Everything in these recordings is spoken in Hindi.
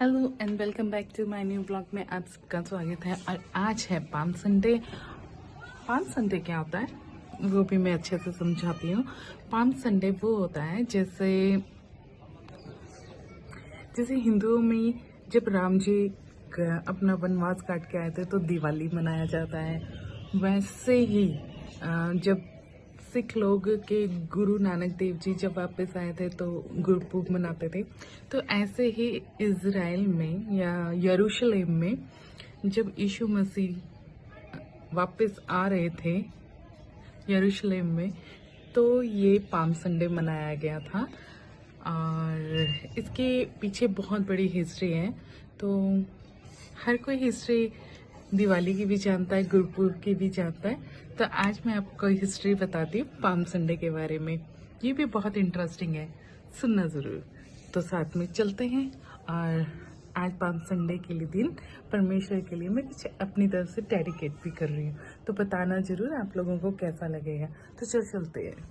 Hello and welcome back to my new blog में आप सबका स्वागत है। और आज है पाम संडे। पाम संडे क्या होता है वो भी मैं अच्छे से समझाती हूँ। पाम संडे वो होता है जैसे हिंदुओं में जब राम जी अपना वनवास काट के आए थे तो दिवाली मनाया जाता है। वैसे ही जब सिख लोग के गुरु नानक देव जी जब वापस आए थे तो गुरपुरब मनाते थे। तो ऐसे ही इज़राइल में या यरूशलेम में जब यीशु मसीह वापस आ रहे थे यरूशलेम में, तो ये पाम संडे मनाया गया था। और इसके पीछे बहुत बड़ी हिस्ट्री है। तो हर कोई हिस्ट्री दिवाली की भी जानता है, गुरपुरब की भी जानता है। तो आज मैं आपको हिस्ट्री बताती हूँ पाम संडे के बारे में। ये भी बहुत इंटरेस्टिंग है, सुनना ज़रूर। तो साथ में चलते हैं। और आज पाम संडे के लिए दिन परमेश्वर के लिए मैं कुछ अपनी तरफ से डेडिकेट भी कर रही हूँ। तो बताना ज़रूर आप लोगों को कैसा लगेगा। तो चलते हैं।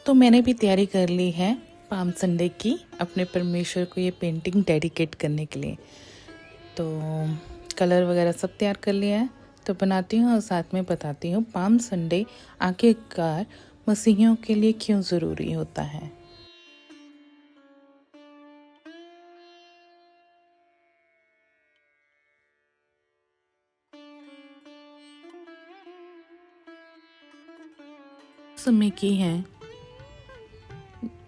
तो मैंने भी तैयारी कर ली है पाम संडे की, अपने परमेश्वर को ये पेंटिंग डेडिकेट करने के लिए। तो कलर वगैरह सब तैयार कर लिया है। तो बनाती हूँ और साथ में बताती हूँ पाम संडे आखिरकार मसीहियों के लिए क्यों ज़रूरी होता है। समय की है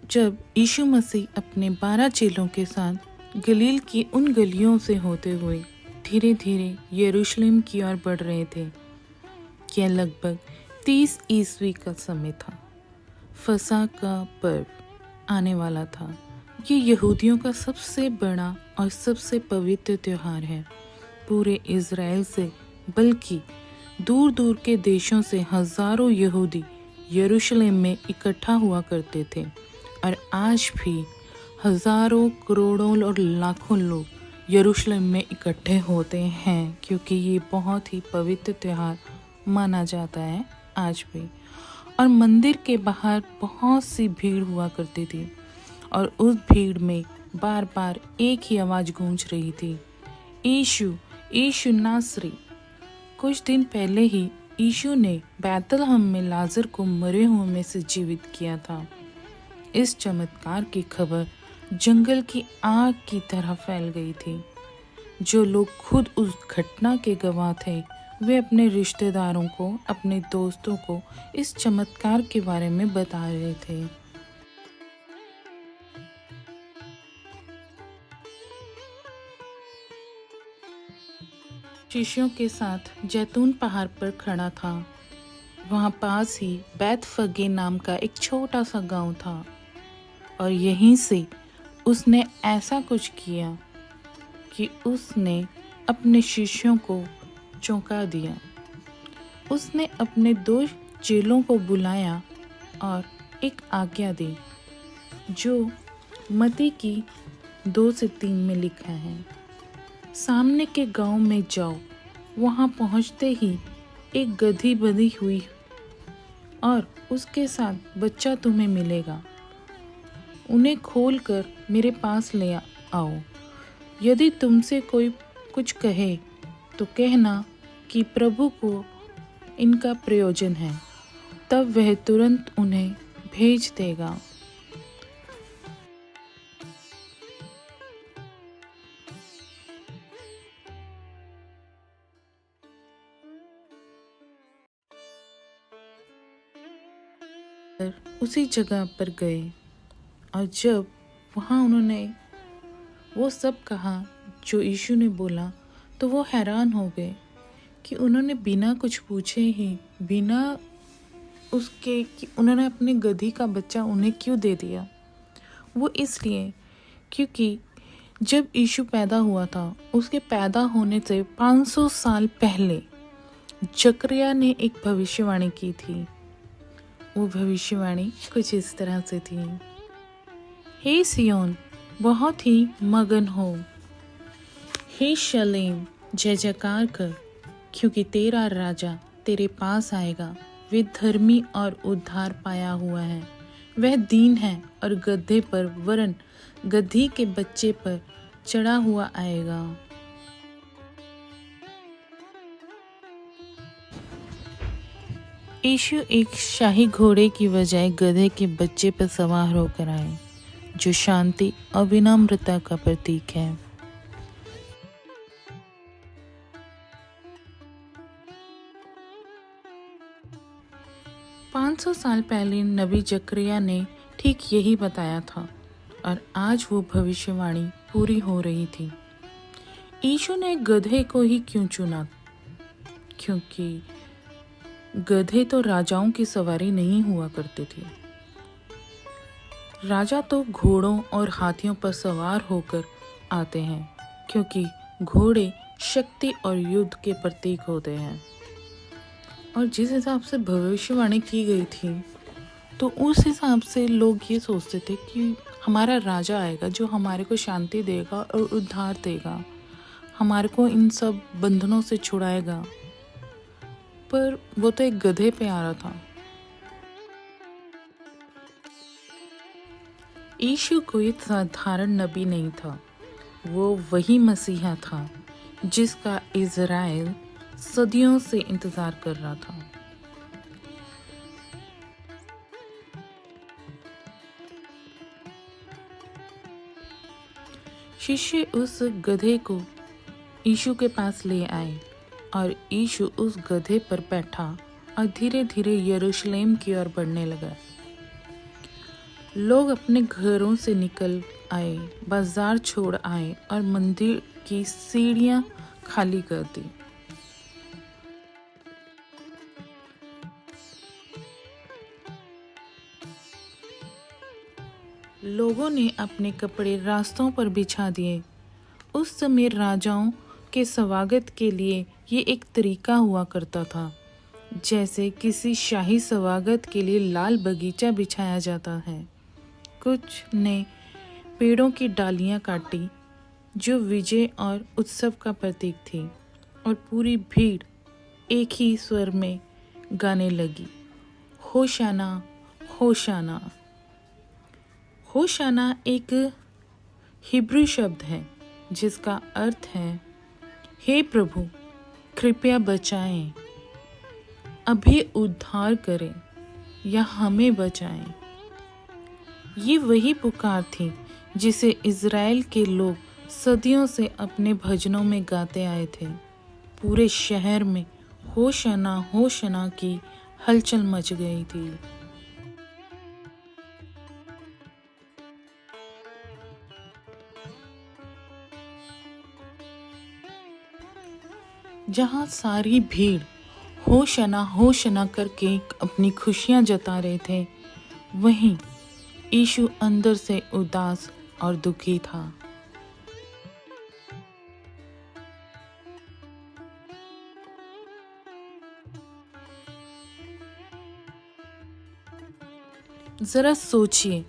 जब यीशु मसीह अपने 12 चेलों के साथ गलील की उन गलियों से होते हुए धीरे धीरे यरूशलेम की ओर बढ़ रहे थे। यह लगभग 30 ईस्वी का समय था। फसह का पर्व आने वाला था। ये यहूदियों का सबसे बड़ा और सबसे पवित्र त्योहार है। पूरे इज़राइल से बल्कि दूर दूर के देशों से हजारों यहूदी यरूशलेम में इकट्ठा हुआ करते थे। और आज भी हजारों, करोड़ों और लाखों लोग यरूशलेम में इकट्ठे होते हैं, क्योंकि ये बहुत ही पवित्र त्योहार माना जाता है आज भी। और मंदिर के बाहर बहुत सी भीड़ हुआ करती थी और उस भीड़ में बार बार एक ही आवाज़ गूंज रही थी, यीशु यीशु नासरी। कुछ दिन पहले ही यीशु ने बैतलहम में लाजर को मरे हुए में से जीवित किया था। इस चमत्कार की खबर जंगल की आग की तरह फैल गई थी। जो लोग खुद उस घटना के गवाह थे वे अपने रिश्तेदारों को, अपने दोस्तों को इस चमत्कार के बारे में बता रहे थे। शिष्यों के साथ जैतून पहाड़ पर खड़ा था। वहाँ पास ही बैतफगे नाम का एक छोटा सा गांव था और यहीं से उसने ऐसा कुछ किया कि उसने अपने शिष्यों को चौंका दिया। उसने अपने 2 चेलों को बुलाया और एक आज्ञा दी, जो मत्ती की 2 से 3 में लिखा है। सामने के गांव में जाओ, वहां पहुंचते ही एक गधी बंधी हुई और उसके साथ बच्चा तुम्हें मिलेगा। उन्हें खोलकर मेरे पास ले आओ। यदि तुमसे कोई कुछ कहे तो कहना कि प्रभु को इनका प्रयोजन है, तब वह तुरंत उन्हें भेज देगा। उसी जगह पर गए और जब वहाँ उन्होंने वो सब कहा जो यीशु ने बोला, तो वो हैरान हो गए कि उन्होंने बिना कुछ पूछे ही, बिना उसके कि उन्होंने अपने गधी का बच्चा उन्हें क्यों दे दिया। वो इसलिए क्योंकि जब यीशु पैदा हुआ था, उसके पैदा होने से 500 साल पहले जकरिया ने एक भविष्यवाणी की थी। वो भविष्यवाणी कुछ इस तरह से थी, हे सियोन बहुत ही मगन हो, हे शलेम जय जयकार कर, क्योंकि तेरा राजा तेरे पास आएगा। वे धर्मी और उद्धार पाया हुआ है। वह दीन है और गधे पर वरन गधी के बच्चे पर चढ़ा हुआ आएगा। यीशु एक शाही घोड़े की बजाय गधे के बच्चे पर सवार होकर आए, जो शांति और विनम्रता का प्रतीक है। पाँच सौ साल पहले नबी जकरिया ने ठीक यही बताया था और आज वो भविष्यवाणी पूरी हो रही थी। यीशु ने गधे को ही क्यों चुना? क्योंकि गधे तो राजाओं की सवारी नहीं हुआ करते थे। राजा तो घोड़ों और हाथियों पर सवार होकर आते हैं, क्योंकि घोड़े शक्ति और युद्ध के प्रतीक होते हैं। और जिस हिसाब से भविष्यवाणी की गई थी, तो उस हिसाब से लोग ये सोचते थे कि हमारा राजा आएगा जो हमारे को शांति देगा और उद्धार देगा, हमारे को इन सब बंधनों से छुड़ाएगा। पर वो तो एक गधे पे आ रहा था। यीशु कोई साधारण नबी नहीं था, वो वही मसीहा था जिसका इज़राइल सदियों से इंतजार कर रहा था। शिष्य उस गधे को यीशु के पास ले आए और यीशु उस गधे पर बैठा और धीरे धीरे यरूशलेम की ओर बढ़ने लगा। लोग अपने घरों से निकल आए, बाजार छोड़ आए और मंदिर की सीढ़ियां खाली कर दी। लोगों ने अपने कपड़े रास्तों पर बिछा दिए। उस समय राजाओं के स्वागत के लिए ये एक तरीका हुआ करता था, जैसे किसी शाही स्वागत के लिए लाल बगीचा बिछाया जाता है। कुछ ने पेड़ों की डालियां काटी जो विजय और उत्सव का प्रतीक थी, और पूरी भीड़ एक ही स्वर में गाने लगी, होशाना होशाना। होशाना एक हिब्रू शब्द है जिसका अर्थ है, हे प्रभु कृपया बचाएं, अभी उद्धार करें या हमें बचाएं। ये वही पुकार थी जिसे इज़राइल के लोग सदियों से अपने भजनों में गाते आए थे। पूरे शहर में होशाना होशाना की हलचल मच गई थी। जहाँ सारी भीड़ होशाना करके अपनी खुशियाँ जता रहे थे, वहीं यीशु अंदर से उदास और दुखी था। जरा सोचिए,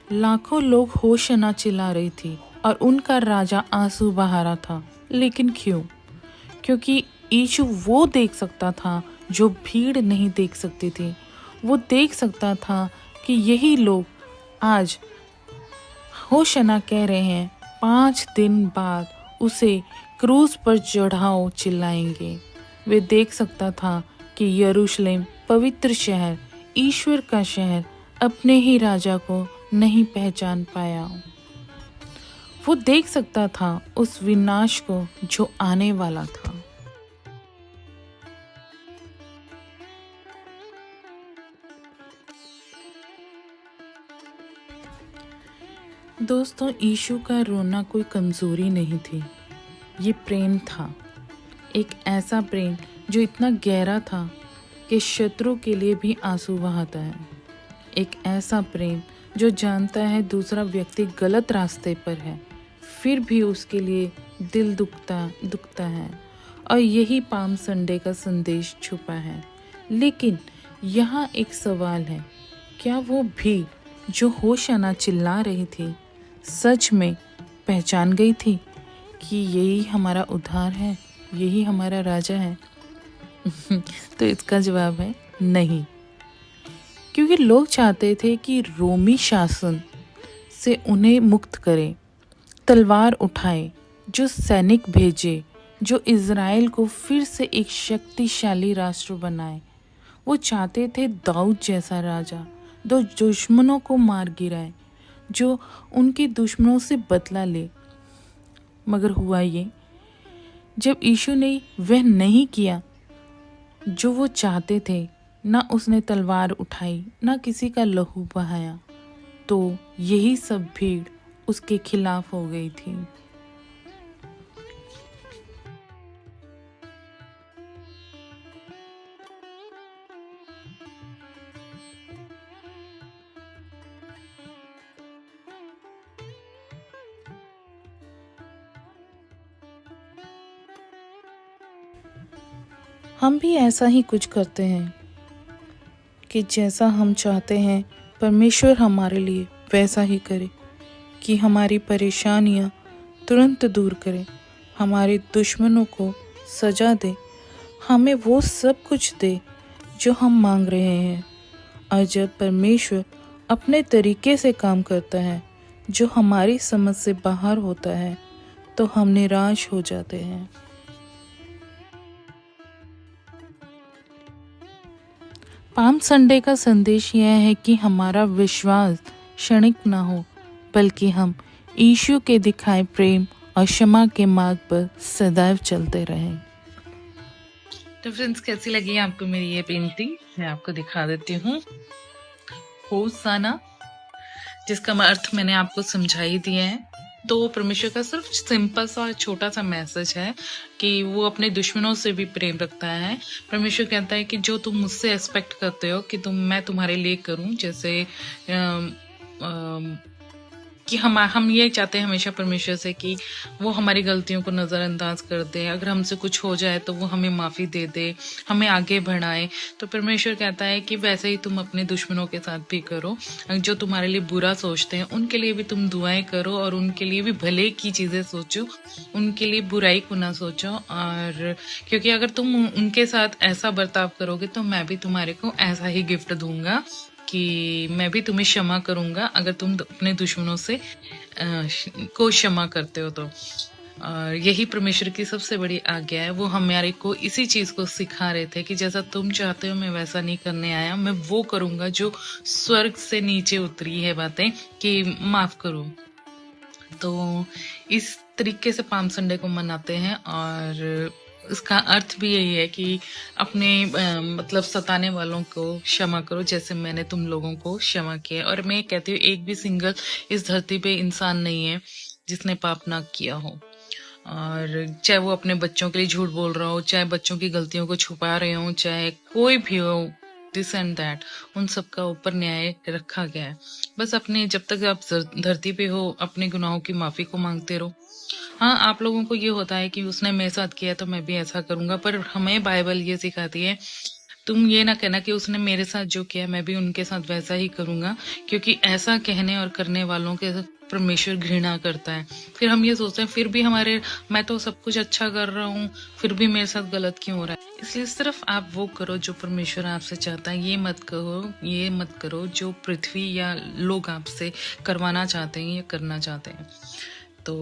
लाखों लोग होशाना चिल्ला रही थी और उनका राजा आंसू बहा रहा था। लेकिन क्यों? क्योंकि यीशु वो देख सकता था जो भीड़ नहीं देख सकती थी। वो देख सकता था कि यही लोग आज होशाना कह रहे हैं, 5 दिन बाद उसे क्रूस पर चढ़ाओ चिल्लाएंगे। वे देख सकता था कि यरूशलेम पवित्र शहर, ईश्वर का शहर, अपने ही राजा को नहीं पहचान पाया। वो देख सकता था उस विनाश को जो आने वाला था। दोस्तों, यीशु का रोना कोई कमजोरी नहीं थी, ये प्रेम था। एक ऐसा प्रेम जो इतना गहरा था कि शत्रु के लिए भी आंसू बहाता है। एक ऐसा प्रेम जो जानता है दूसरा व्यक्ति गलत रास्ते पर है, फिर भी उसके लिए दिल दुखता है। और यही पाम संडे का संदेश छुपा है। लेकिन यहाँ एक सवाल है, क्या वो भी जो होशाना चिल्ला रही थी सच में पहचान गई थी कि यही हमारा उद्धार है, यही हमारा राजा है? तो इसका जवाब है नहीं, क्योंकि लोग चाहते थे कि रोमी शासन से उन्हें मुक्त करें। तलवार उठाए, जो सैनिक भेजे, जो इज़राइल को फिर से एक शक्तिशाली राष्ट्र बनाए। वो चाहते थे दाऊद जैसा राजा, जो दुश्मनों को मार गिराए, जो उनके दुश्मनों से बदला ले। मगर हुआ ये, जब यीशु ने वह नहीं किया जो वो चाहते थे, ना उसने तलवार उठाई, ना किसी का लहू बहाया, तो यही सब भीड़ उसके खिलाफ हो गई थी। हम भी ऐसा ही कुछ करते हैं कि जैसा हम चाहते हैं परमेश्वर हमारे लिए वैसा ही करे, कि हमारी परेशानियां तुरंत दूर करे, हमारे दुश्मनों को सजा दे, हमें वो सब कुछ दे जो हम मांग रहे हैं। और जब परमेश्वर अपने तरीके से काम करता है जो हमारी समझ से बाहर होता है, तो हम निराश हो जाते हैं। पाम संडे का संदेश यह है कि हमारा विश्वास क्षणिक ना हो, बल्कि हम यीशु के दिखाए प्रेम और क्षमा के मार्ग पर सदैव चलते रहें। तो फ्रेंड्स, कैसी लगी आपको मेरी ये पेंटिंग? मैं आपको दिखा देती हूँ। होसाना, जिसका अर्थ मैंने आपको समझा ही दिया है। तो परमेश्वर का सिर्फ सिंपल सा और छोटा सा मैसेज है कि वो अपने दुश्मनों से भी प्रेम रखता है। परमेश्वर कहता है कि जो तुम मुझसे एक्सपेक्ट करते हो कि मैं तुम्हारे लिए करूं, जैसे कि हम ये चाहते हैं हमेशा परमेश्वर से कि वो हमारी गलतियों को नज़रअंदाज कर दे, अगर हमसे कुछ हो जाए तो वो हमें माफ़ी दे दे, हमें आगे बढ़ाए। तो परमेश्वर कहता है कि वैसे ही तुम अपने दुश्मनों के साथ भी करो, जो तुम्हारे लिए बुरा सोचते हैं उनके लिए भी तुम दुआएं करो, और उनके लिए भी भले की चीज़ें सोचो, उनके लिए बुराई को ना सोचो। और क्योंकि अगर तुम उनके साथ ऐसा बर्ताव करोगे तो मैं भी तुम्हारे को ऐसा ही गिफ्ट दूंगा, कि मैं भी तुम्हें क्षमा करूंगा अगर तुम अपने दुश्मनों से को क्षमा करते हो तो। और यही परमेश्वर की सबसे बड़ी आज्ञा है। वो हमारे को इसी चीज को सिखा रहे थे कि जैसा तुम चाहते हो मैं वैसा नहीं करने आया, मैं वो करूंगा जो स्वर्ग से नीचे उतरी है बातें, कि माफ करो। तो इस तरीके से पाम संडे को मनाते हैं, और इसका अर्थ भी यही है कि अपने मतलब सताने वालों को क्षमा करो, जैसे मैंने तुम लोगों को क्षमा किया। और मैं कहती हूँ एक भी सिंगल इस धरती पे इंसान नहीं है जिसने पाप ना किया हो, और चाहे वो अपने बच्चों के लिए झूठ बोल रहा हो, चाहे बच्चों की गलतियों को छुपा रहे हो, चाहे कोई भी हो, दिस एंड दैट, उन सब का ऊपर न्याय रखा गया है। बस अपने जब तक आप धरती पे हो अपने गुनाहों की माफी को मांगते रहो। हाँ, आप लोगों को ये होता है कि उसने मेरे साथ किया तो मैं भी ऐसा करूंगा, पर हमें बाइबल ये सिखाती है तुम ये ना कहना कि उसने मेरे साथ जो किया मैं भी उनके साथ वैसा ही करूंगा, क्योंकि ऐसा कहने और करने वालों के परमेश्वर घृणा करता है। फिर हम ये सोचते हैं फिर भी मैं तो सब कुछ अच्छा कर रहा हूँ, फिर भी मेरे साथ गलत क्यों हो रहा है। इसलिए सिर्फ आप वो करो जो परमेश्वर आपसे चाहता है, ये मत करो जो पृथ्वी या लोग आपसे करवाना चाहते हैं या करना चाहते हैं। तो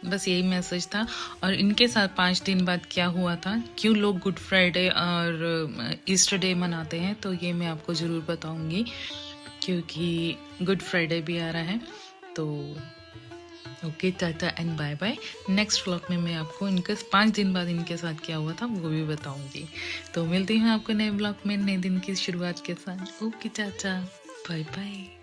बस यही मैसेज था। और इनके साथ 5 दिन बाद क्या हुआ था, क्यों लोग गुड फ्राइडे और ईस्टर डे मनाते हैं, तो ये मैं आपको ज़रूर बताऊंगी, क्योंकि गुड फ्राइडे भी आ रहा है। तो okay, tata and bye bye. Next vlog में मैं आपको इनके 5 दिन बाद इनके साथ क्या हुआ था वो भी बताऊंगी। तो मिलती हूँ आपको नए व्लॉग में नए दिन की शुरुआत के साथ। Okay, tata bye bye.